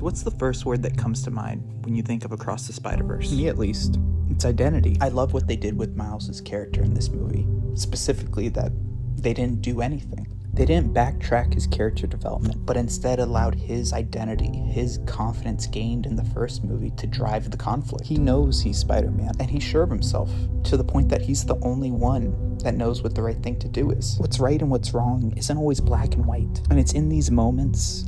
So what's the first word that comes to mind when you think of Across the Spider-Verse? Me at least. It's identity. I love what they did with Miles' character in this movie. Specifically that they didn't do anything. They didn't backtrack his character development, but instead allowed his identity, his confidence gained in the first movie to drive the conflict. He knows he's Spider-Man, and he's sure of himself, to the point that he's the only one that knows what the right thing to do is. What's right and what's wrong isn't always black and white. And it's in these moments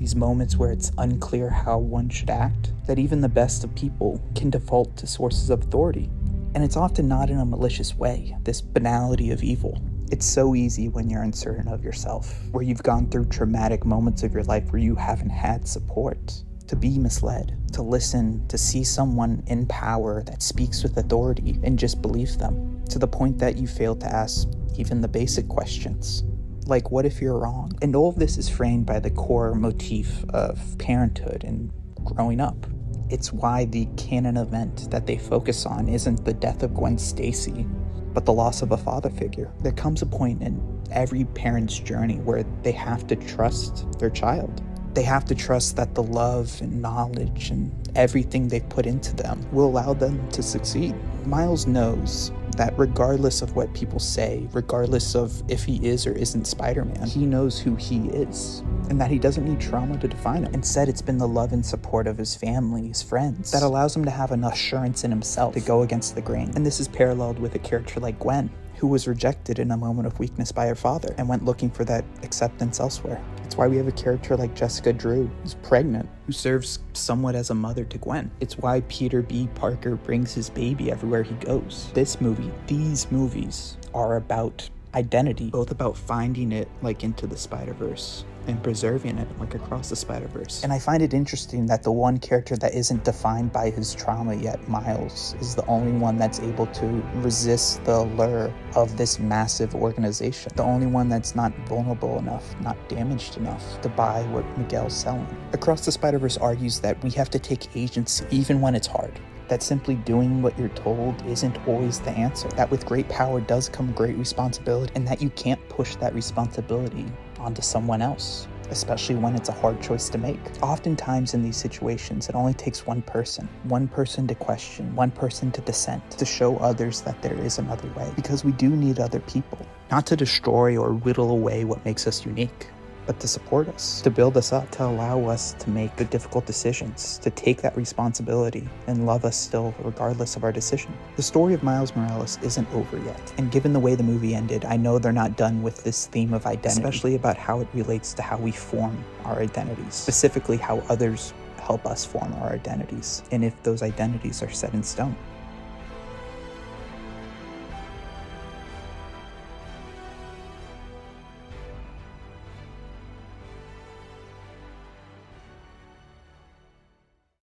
where it's unclear how one should act, that even the best of people can default to sources of authority. And it's often not in a malicious way, this banality of evil. It's so easy when you're uncertain of yourself, where you've gone through traumatic moments of your life where you haven't had support, to be misled, to listen, to see someone in power that speaks with authority and just believe them, to the point that you fail to ask even the basic questions. Like, what if you're wrong? And all of this is framed by the core motif of parenthood and growing up. It's why the canon event that they focus on isn't the death of Gwen Stacy, but the loss of a father figure. There comes a point in every parent's journey where they have to trust their child. They have to trust that the love and knowledge and everything they put into them will allow them to succeed. Miles knows that regardless of what people say, regardless of if he is or isn't Spider-Man, he knows who he is, and that he doesn't need trauma to define him. Instead, it's been the love and support of his family, his friends, that allows him to have enough assurance in himself to go against the grain. And this is paralleled with a character like Gwen, who was rejected in a moment of weakness by her father and went looking for that acceptance elsewhere. It's why we have a character like Jessica Drew, who's pregnant, who serves somewhat as a mother to Gwen. It's why Peter B. Parker brings his baby everywhere he goes. These movies are about identity, both about finding it like into the Spider-Verse and preserving it like across the Spider-Verse. And I find it interesting that the one character that isn't defined by his trauma yet, Miles, is the only one that's able to resist the allure of this massive organization. The only one that's not vulnerable enough, not damaged enough to buy what Miguel's selling. Across the Spider-Verse argues that we have to take agency even when it's hard. That simply doing what you're told isn't always the answer. That with great power does come great responsibility, and that you can't push that responsibility onto someone else, especially when it's a hard choice to make. Oftentimes in these situations, it only takes one person to question, one person to dissent, to show others that there is another way. Because we do need other people, not to destroy or whittle away what makes us unique, but to support us, to build us up, to allow us to make the difficult decisions, to take that responsibility and love us still regardless of our decision. The story of Miles Morales isn't over yet, and given the way the movie ended, I know they're not done with this theme of identity, especially about how it relates to how we form our identities, specifically how others help us form our identities, and if those identities are set in stone.